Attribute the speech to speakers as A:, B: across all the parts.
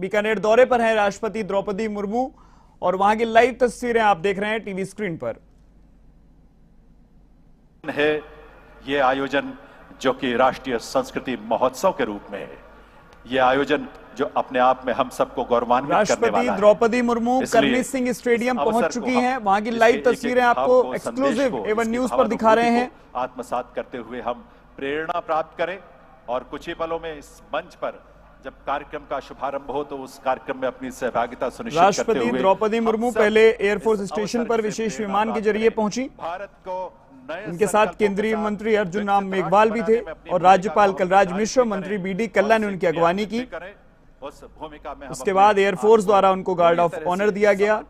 A: बीकानेर दौरे पर हैं राष्ट्रपति द्रौपदी मुर्मू और वहां की लाइव तस्वीरें आप देख रहे हैं टीवी स्क्रीन पर।
B: है ये आयोजन जो कि राष्ट्रीय संस्कृति महोत्सव के रूप में है। ये आयोजन जो अपने आप में हम सबको गौरवान्वित करने वाला है।
A: राष्ट्रपति द्रौपदी मुर्मू करनी सिंह स्टेडियम पहुंच चुकी हैं। वहां की लाइव तस्वीरें आपको एक्सक्लूसिव एवन न्यूज पर दिखा रहे हैं।
B: आत्मसात करते हुए हम प्रेरणा प्राप्त करें और कुछ ही पलों में इस मंच पर जब कार्यक्रम का शुभारंभ हो तो उस कार्यक्रम में अपनी सहभागिता सुनिश्चित करते हुए
A: राष्ट्रपति द्रौपदी मुर्मू पहले एयरफोर्स स्टेशन पर विशेष विमान के जरिए पहुंची।
B: भारत को
A: उनके साथ केंद्रीय मंत्री अर्जुन राम मेघवाल भी थे और राज्यपाल कलराज मिश्र, मंत्री बीडी कल्ला ने उनकी अगवानी की। उसके बाद एयरफोर्स द्वारा उनको गार्ड ऑफ ऑनर दिया गया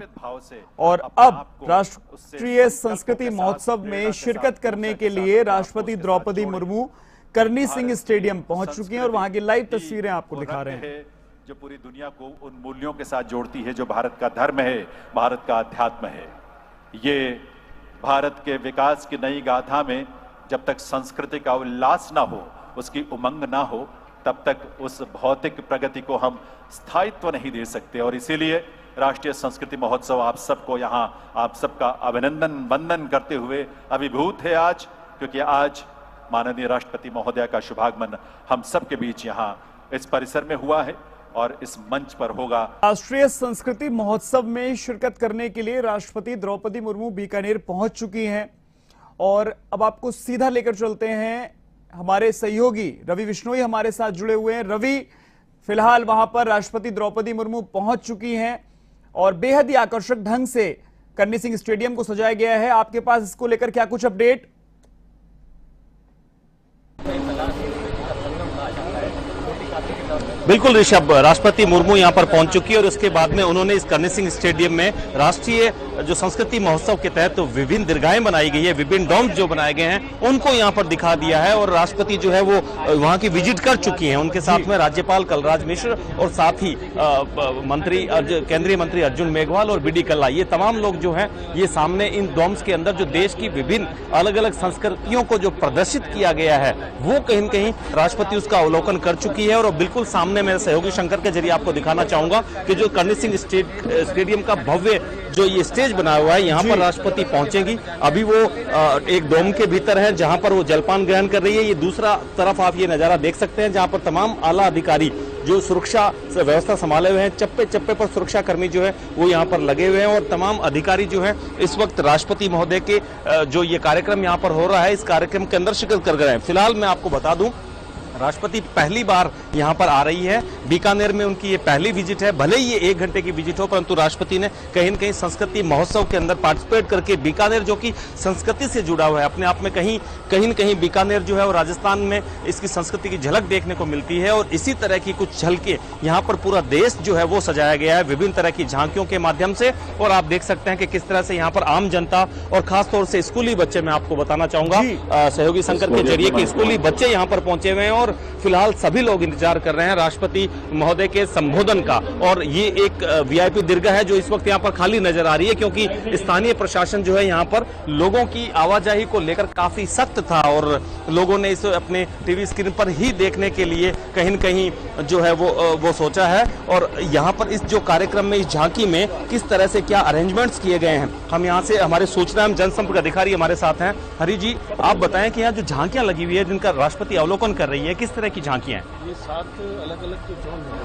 A: और अब राष्ट्रीय संस्कृति महोत्सव में शिरकत करने के लिए राष्ट्रपति द्रौपदी मुर्मू करनी सिंह स्टेडियम पहुंच चुकी हैं और वहां की लाइव तस्वीरें आपको दिखा रहे हैं
B: जो पूरी दुनिया को उन मूल्यों के साथ जोड़ती है जो भारत का धर्म है, भारत का अध्यात्म है। ये भारत के विकास की नई गाथा में जब तक संस्कृति का उल्लास ना हो, उसकी उमंग ना हो, तब तक उस भौतिक प्रगति को हम स्थायित्व नहीं दे सकते। और इसीलिए राष्ट्रीय संस्कृति महोत्सव आप सबको यहाँ आप सबका अभिनंदन वंदन करते हुए अभिभूत है आज, क्योंकि आज माननीय राष्ट्रपति महोदय का शुभागमन हम सबके बीच यहाँ इस परिसर में हुआ है और इस मंच पर होगा।
A: राष्ट्रीय संस्कृति महोत्सव में शिरकत करने के लिए राष्ट्रपति द्रौपदी मुर्मू बीकानेर पहुंच चुकी हैं और अब आपको सीधा लेकर चलते हैं। हमारे सहयोगी रवि बिश्नोई हमारे साथ जुड़े हुए हैं। रवि, फिलहाल वहां पर राष्ट्रपति द्रौपदी मुर्मू पहुंच चुकी हैं और बेहद ही आकर्षक ढंग से करनी सिंह स्टेडियम को सजाया गया है। आपके पास इसको लेकर क्या कुछ अपडेट?
C: बिल्कुल ऋषभ, राष्ट्रपति मुर्मू यहां पर पहुंच चुकी है और उसके बाद में उन्होंने इस करनी सिंह स्टेडियम में राष्ट्रीय जो संस्कृति महोत्सव के तहत तो विभिन्न दीर्घाएं बनाई गई है, विभिन्न डोम्स जो बनाए गए हैं उनको यहां पर दिखा दिया है और राष्ट्रपति जो है वो वहां की विजिट कर चुकी हैं। उनके साथ में राज्यपाल कलराज मिश्र और साथ ही मंत्री केंद्रीय मंत्री अर्जुन मेघवाल और बीडी कल्ला, ये तमाम लोग जो है ये सामने इन डोम्स के अंदर जो देश की विभिन्न अलग अलग संस्कृतियों को जो प्रदर्शित किया गया है वो कहीं न कहीं राष्ट्रपति उसका अवलोकन कर चुकी है। और बिल्कुल सामने मैं सहयोगी शंकर के जरिए आपको दिखाना चाहूंगा कि जो करनी सिंह स्टेडियम का भव्य जो ये स्टेज बना हुआ है यहाँ पर राष्ट्रपति पहुंचेंगी। अभी वो एक डोम के भीतर है जहां पर वो जलपान ग्रहण कर रही है। ये दूसरा तरफ आप ये नजारा देख सकते हैं जहां पर तमाम आला अधिकारी जो सुरक्षा व्यवस्था संभाले हुए हैं, चप्पे चप्पे पर सुरक्षा कर्मी जो है वो यहाँ पर लगे हुए हैं और तमाम अधिकारी जो है इस वक्त राष्ट्रपति महोदय के जो ये कार्यक्रम यहाँ पर हो रहा है इस कार्यक्रम के अंदर शिरकत कर रहे हैं। फिलहाल मैं आपको बता दूं राष्ट्रपति पहली बार यहां पर आ रही है। बीकानेर में उनकी ये पहली विजिट है। भले ही ये 1 घंटे की विजिट हो परंतु राष्ट्रपति ने कहीं न कहीं संस्कृति महोत्सव के अंदर पार्टिसिपेट करके बीकानेर जो कि संस्कृति से जुड़ा हुआ है अपने आप में कहीं न कहीं बीकानेर जो है वो राजस्थान में इसकी संस्कृति की झलक देखने को मिलती है। और इसी तरह की कुछ झलकें यहाँ पर पूरा देश जो है वो सजाया गया है विभिन्न तरह की झांकियों के माध्यम से। और आप देख सकते हैं कि किस तरह से यहाँ पर आम जनता और खासतौर से स्कूली बच्चे, मैं आपको बताना चाहूंगा सहयोगी शंकर के जरिए कि स्कूली बच्चे यहाँ पर पहुंचे हुए हैं और फिलहाल सभी लोग इंतजार कर रहे हैं राष्ट्रपति महोदय के संबोधन का। और ये एक वीआईपी दीर्घा है जो इस वक्त यहाँ पर खाली नजर आ रही है क्योंकि स्थानीय प्रशासन जो है यहाँ पर लोगों की आवाजाही को लेकर काफी सख्त था और लोगों ने इसे अपने टीवी स्क्रीन पर ही देखने के लिए कहीं न कहीं जो है वो सोचा है। और यहाँ पर इस जो कार्यक्रम में इस झांकी में किस तरह से क्या अरेंजमेंट्स किए गए हैं, हम यहाँ से हमारे सूचना एवं जनसंपर्क अधिकारी हमारे साथ हैं। हरि जी, आप बताएं कि यहाँ जो झांकियां लगी हुई है जिनका राष्ट्रपति अवलोकन कर रही है, किस तरह की झांकियां हैं?
D: ये 7 अलग-अलग जो जोन है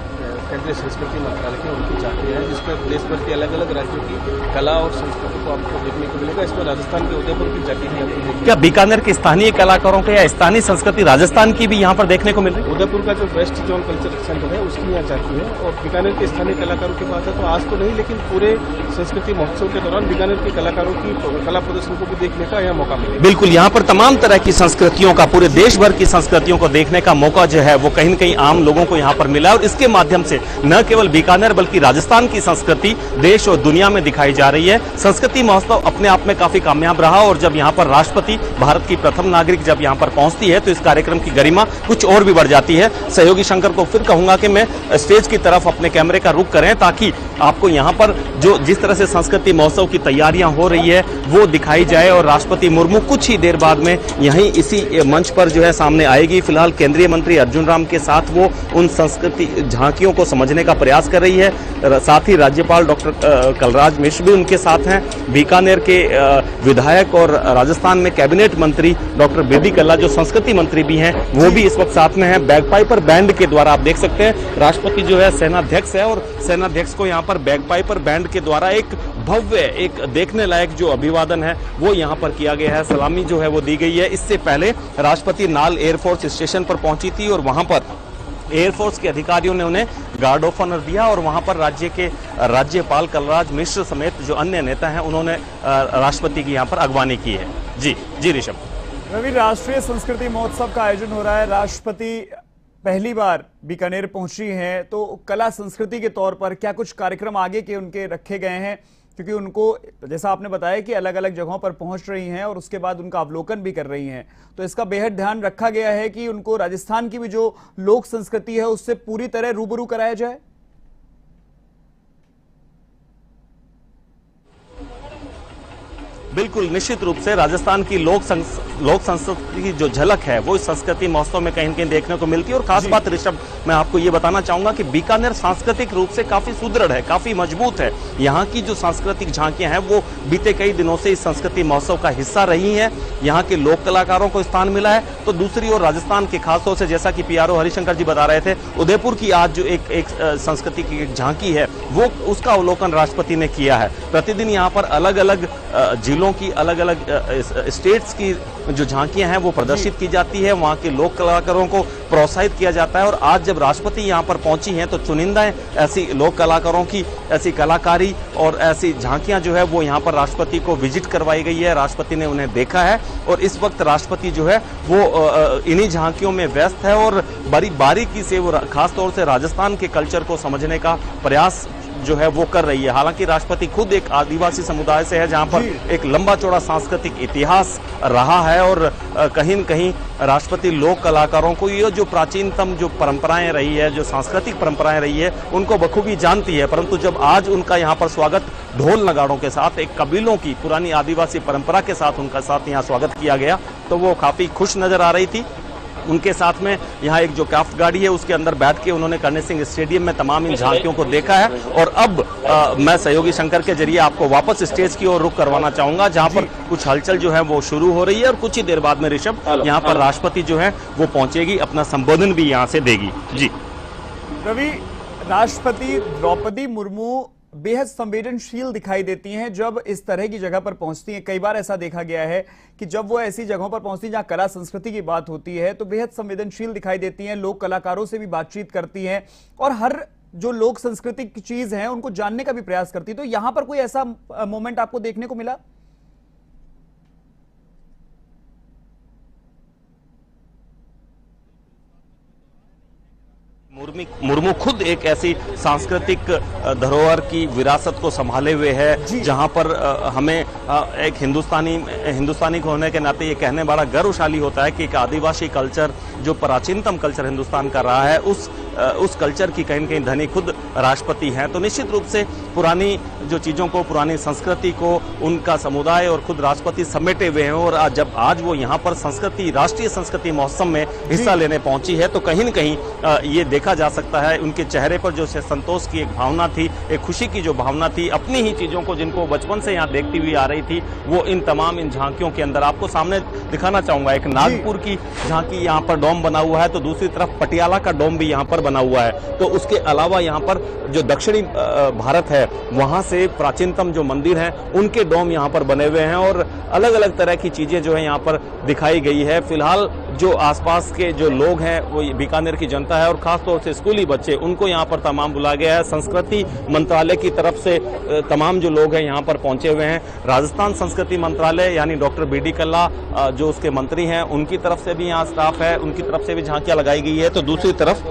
D: केंद्रीय संस्कृति मंत्रालय की उनकी झांकियां हैं जिसमें देश भर के अलग-अलग राज्यों की कला और संस्कृति को आपको देखने को मिलेगा। इसमें राजस्थान के उदयपुर की झांकी भी आपको देखने। क्या
C: बीकानेर के स्थानीय कलाकारों के या स्थानीय संस्कृति राजस्थान की भी यहाँ पर देखने को मिल रही है?
D: उदयपुर का जो वेस्ट जोन कल्चर सेंटर है उसकी यहाँ झांकी है और बीकानेर के स्थानीय कलाकारों की बात है तो आज तो नहीं लेकिन पूरे संस्कृति महोत्सव के दौरान बीकानेर के कलाकारों की कला प्रदर्शन को भी देखने का यहाँ मौका मिलेगा।
C: बिल्कुल, यहाँ पर तमाम तरह की संस्कृतियों का, पूरे देश भर की संस्कृतियों को देखने का मौका जो है वो कहीं न कहीं आम लोगों को यहाँ पर मिला और इसके माध्यम से न केवल बीकानेर बल्कि राजस्थान की संस्कृति देश और दुनिया में दिखाई जा रही है। संस्कृति महोत्सव अपने आप में काफी कामयाब रहा और जब यहाँ पर राष्ट्रपति, भारत की प्रथम नागरिक जब यहाँ पर पहुंचती है तो इस कार्यक्रम की गरिमा कुछ और भी बढ़ जाती है। सहयोगी शंकर को फिर कहूंगा कि मैं स्टेज की तरफ अपने कैमरे का रुख करें ताकि आपको यहाँ पर जो जिस तरह से संस्कृति महोत्सव की तैयारियां हो रही है वो दिखाई जाए और राष्ट्रपति मुर्मू कुछ ही देर बाद में यहीं इसी मंच पर जो है सामने आएगी। फिलहाल केंद्रीय मंत्री अर्जुन राम के साथ वो उन संस्कृति झांकियों को समझने का प्रयास कर रही है। साथ ही राज्यपाल डॉक्टर कलराज मिश्र भी उनके साथ हैं। बीकानेर के विधायक और राजस्थान में कैबिनेट मंत्री डॉक्टर बीडी कल्ला जो संस्कृति मंत्री भी हैं वो भी इस वक्त साथ में हैं। बैगपाइपर बैंड के द्वारा आप देख सकते हैं राष्ट्रपति जो है सेनाध्यक्ष है और सेनाध्यक्ष को यहाँ पर बैगपाइपर बैंड के द्वारा एक भव्य, एक देखने लायक जो अभिवादन है वो यहाँ पर किया गया है। सलामी जो है वो दी गई है। इससे पहले राष्ट्रपति नाल एयरफोर्स स्टेशन पर पहुंची थी और वहां पर एयरफोर्स के अधिकारियों ने उन्हें गार्ड ऑफ ऑनर दिया और वहां पर राज्य के राज्यपाल कलराज मिश्र समेत जो अन्य नेता हैं उन्होंने राष्ट्रपति की यहाँ पर अगवानी की है। जी ऋषभ।
A: रवि, राष्ट्रीय संस्कृति महोत्सव का आयोजन हो रहा है। राष्ट्रपति पहली बार बीकानेर पहुंची हैं, तो कला संस्कृति के तौर पर क्या कुछ कार्यक्रम आगे के उनके रखे गए हैं? क्योंकि उनको, जैसा आपने बताया कि अलग अलग जगहों पर पहुंच रही हैं और उसके बाद उनका अवलोकन भी कर रही हैं, तो इसका बेहद ध्यान रखा गया है कि उनको राजस्थान की भी जो लोक संस्कृति है उससे पूरी तरह रूबरू कराया जाए।
C: बिल्कुल, निश्चित रूप से राजस्थान की लोक संस्कृति की जो झलक है वो इस संस्कृति महोत्सव में कहीं न कहीं देखने को मिलती है। और खास बात ऋषभ, मैं आपको ये बताना चाहूंगा कि बीकानेर सांस्कृतिक रूप से काफी सुदृढ़ है, काफी मजबूत है। यहाँ की जो सांस्कृतिक झांकियां हैं वो बीते कई दिनों से इस संस्कृति महोत्सव का हिस्सा रही हैं। यहाँ के लोक कलाकारों को स्थान मिला है। तो दूसरी ओर राजस्थान के खासतौर से, जैसा कि पीआरओ हरिशंकर जी बता रहे थे, उदयपुर की आज जो एक संस्कृति की एक झांकी है वो उसका अवलोकन राष्ट्रपति ने किया है। प्रतिदिन यहाँ पर अलग अलग जिलों की, अलग अलग स्टेट्स की जो झांकियां हैं वो प्रदर्शित की जाती है। वहां के लोक कलाकारों को प्रोत्साहित किया जाता है। और आज जब राष्ट्रपति यहां पर पहुंची हैं तो चुनिंदा ऐसी लोक कलाकारों की ऐसी कलाकारी और ऐसी झांकियां जो है वो यहां पर राष्ट्रपति को विजिट करवाई गई है। राष्ट्रपति ने उन्हें देखा है और इस वक्त राष्ट्रपति जो है वो इन्हीं झांकियों में व्यस्त है और बड़ी बारीकी से वो खासतौर से राजस्थान के कल्चर को समझने का प्रयास जो है वो कर रही है। हालांकि राष्ट्रपति खुद एक आदिवासी समुदाय से है जहां पर एक लंबा चौड़ा सांस्कृतिक इतिहास रहा है और कहीं न कहीं राष्ट्रपति लोक कलाकारों को ये जो प्राचीनतम जो परंपराएं रही है, जो सांस्कृतिक परंपराएं रही है, उनको बखूबी जानती है। परंतु जब आज उनका यहाँ पर स्वागत ढोल नगाड़ों के साथ, एक कबीलों की पुरानी आदिवासी परंपरा के साथ उनका साथ यहाँ स्वागत किया गया तो वो काफी खुश नजर आ रही थी। उनके साथ में यहाँ एक जो क्राफ्ट गाड़ी है उसके अंदर बैठ के उन्होंने कर्णी सिंह स्टेडियम में तमाम इन झांकियों को देखा है। और अब मैं सहयोगी शंकर के जरिए आपको वापस स्टेज की ओर रुख करवाना चाहूंगा जहां पर कुछ हलचल जो है वो शुरू हो रही है और कुछ ही देर बाद में ऋषभ यहाँ पर राष्ट्रपति जो है वो पहुंचेगी, अपना संबोधन भी यहाँ से देगी। जी
A: रवि, राष्ट्रपति द्रौपदी मुर्मू बेहद संवेदनशील दिखाई देती हैं जब इस तरह की जगह पर पहुंचती हैं। कई बार ऐसा देखा गया है कि जब वो ऐसी जगहों पर पहुंचती हैं जहां कला संस्कृति की बात होती है तो बेहद संवेदनशील दिखाई देती हैं, लोक कलाकारों से भी बातचीत करती हैं और हर जो लोक संस्कृति की चीज है उनको जानने का भी प्रयास करती है। तो यहां पर कोई ऐसा मोमेंट आपको देखने को मिला?
C: मुर्मू खुद एक ऐसी सांस्कृतिक धरोहर की विरासत को संभाले हुए है जहां पर हमें एक हिंदुस्तानी होने के नाते ये कहने बड़ा गर्वशाली होता है कि एक आदिवासी कल्चर जो प्राचीनतम कल्चर हिंदुस्तान का रहा है उस कल्चर की कहीं न कहीं धनी खुद राष्ट्रपति हैं। तो निश्चित रूप से पुरानी जो चीजों को, पुरानी संस्कृति को उनका समुदाय और खुद राष्ट्रपति समेटे हुए हैं और जब आज वो यहाँ पर राष्ट्रीय संस्कृति महोत्सव में हिस्सा लेने पहुंची है तो कहीं न कहीं ये देखा जा सकता है उनके चेहरे पर जो संतोष की एक भावना थी, एक खुशी की जो भावना थी, अपनी ही चीजों को जिनको बचपन से यहाँ देखती हुई आ रही थी, वो इन तमाम इन झांकियों के अंदर आपको सामने दिखाना चाहूंगा। एक नागपुर की झांकी यहाँ पर डोम बना हुआ है तो दूसरी तरफ पटियाला का डोम भी यहाँ पर बना हुआ है। तो उसके अलावा यहाँ पर जो दक्षिणी भारत है वहां से प्राचीनतम जो मंदिर हैं उनके डोम यहाँ पर बने हुए हैं और अलग अलग तरह की चीजें जो है यहाँ पर दिखाई गई है। फिलहाल जो आसपास के जो लोग हैं वो बीकानेर की जनता है और खासतौर से स्कूली बच्चे, उनको यहाँ पर तमाम बुलाया गया है। संस्कृति मंत्रालय की तरफ से तमाम जो लोग हैं यहाँ पर पहुंचे हुए हैं। राजस्थान संस्कृति मंत्रालय यानी डॉक्टर बीडी कल्ला जो उसके मंत्री हैं उनकी तरफ से भी यहाँ स्टाफ है, उनकी तरफ से भी झांकियां लगाई गई है। तो दूसरी तरफ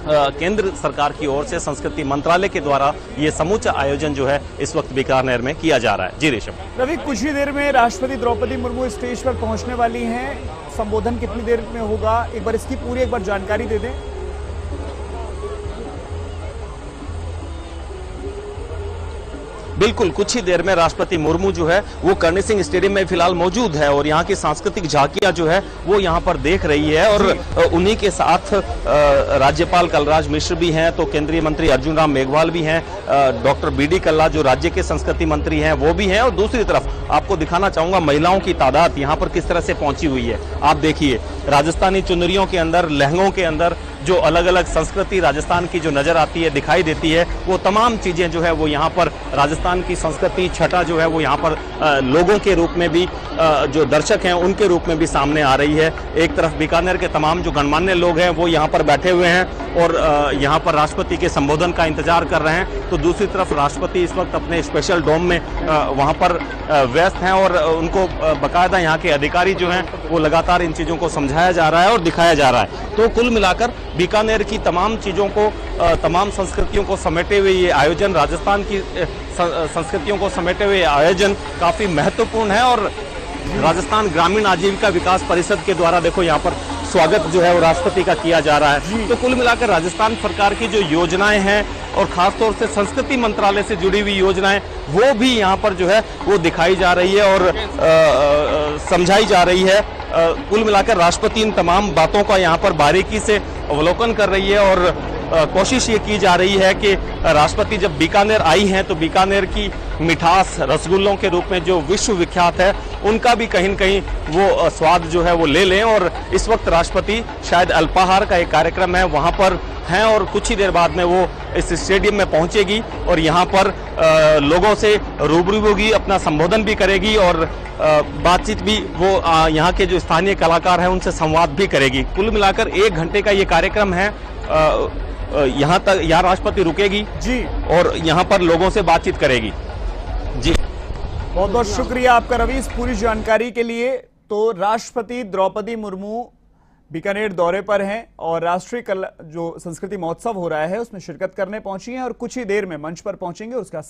C: केंद्र सरकार की ओर से संस्कृति मंत्रालय के द्वारा ये समूचा आयोजन जो है इस वक्त बीकानेर में किया जा रहा है। जी ऋषभ।
A: रवि, कुछ ही देर में राष्ट्रपति द्रौपदी मुर्मू स्टेज पर पहुंचने वाली हैं। संबोधन कितनी देर में होगा, एक बार इसकी पूरी जानकारी दे दें।
C: बिल्कुल कुछ ही देर में राष्ट्रपति मुर्मू जो है वो करणी सिंह स्टेडियम में फिलहाल मौजूद है और यहाँ की सांस्कृतिक झांकियां जो है वो यहाँ पर देख रही है और उन्हीं के साथ राज्यपाल कलराज मिश्र भी हैं, तो केंद्रीय मंत्री अर्जुन राम मेघवाल भी हैं, डॉक्टर बीडी कल्ला जो राज्य के संस्कृति मंत्री हैं वो भी हैं, और दूसरी तरफ आपको दिखाना चाहूंगा महिलाओं की तादाद यहाँ पर किस तरह से पहुंची हुई है। आप देखिए राजस्थानी चुनरियों के अंदर, लहंगों के अंदर जो अलग अलग संस्कृति राजस्थान की जो नजर आती है, दिखाई देती है, वो तमाम चीजें जो है वो यहाँ पर राजस्थान की संस्कृति छटा जो है वो यहाँ पर लोगों के रूप में भी, जो दर्शक हैं उनके रूप में भी सामने आ रही है। एक तरफ बीकानेर के तमाम जो गणमान्य लोग हैं वो यहाँ पर बैठे हुए हैं और यहाँ पर राष्ट्रपति के संबोधन का इंतजार कर रहे हैं, तो दूसरी तरफ राष्ट्रपति इस वक्त अपने स्पेशल डोम में वहाँ पर व्यस्त हैं और उनको बाकायदा यहाँ के अधिकारी जो हैं वो लगातार इन चीजों को समझाया जा रहा है और दिखाया जा रहा है। तो कुल मिलाकर बीकानेर की तमाम चीजों को, तमाम संस्कृतियों को समेटे हुए ये आयोजन, राजस्थान की संस्कृतियों को समेटे हुए आयोजन काफी महत्वपूर्ण है और राजस्थान ग्रामीण आजीविका विकास परिषद के द्वारा देखो यहाँ पर स्वागत जो है वो राष्ट्रपति का किया जा रहा है। तो कुल मिलाकर राजस्थान सरकार की जो योजनाएं हैं और खासतौर से संस्कृति मंत्रालय से जुड़ी हुई योजनाएं वो भी यहाँ पर जो है वो दिखाई जा रही है और समझाई जा रही है। कुल मिलाकर राष्ट्रपति इन तमाम बातों का यहाँ पर बारीकी से अवलोकन कर रही है और कोशिश ये की जा रही है कि राष्ट्रपति जब बीकानेर आई हैं तो बीकानेर की मिठास रसगुल्लों के रूप में जो विश्व विख्यात है उनका भी कहीं न कहीं वो स्वाद जो है वो ले लें। और इस वक्त राष्ट्रपति शायद अल्पाहार का एक कार्यक्रम है वहाँ पर हैं और कुछ ही देर बाद में वो इस स्टेडियम में पहुंचेगी और यहाँ पर लोगों से रूबरू होगी, अपना संबोधन भी करेगी और बातचीत भी वो यहाँ के जो स्थानीय कलाकार हैं उनसे संवाद भी करेगी। कुल मिलाकर 1 घंटे का ये कार्यक्रम है। यहाँ तक यहाँ राष्ट्रपति रुकेगी
A: जी
C: और यहाँ पर लोगों से बातचीत करेगी। जी
A: बहुत बहुत शुक्रिया आपका रवि इस पूरी जानकारी के लिए। तो राष्ट्रपति द्रौपदी मुर्मू बीकानेर दौरे पर हैं और राष्ट्रीय कला जो संस्कृति महोत्सव हो रहा है उसमें शिरकत करने पहुंची हैं और कुछ ही देर में मंच पर पहुंचेंगे और उसका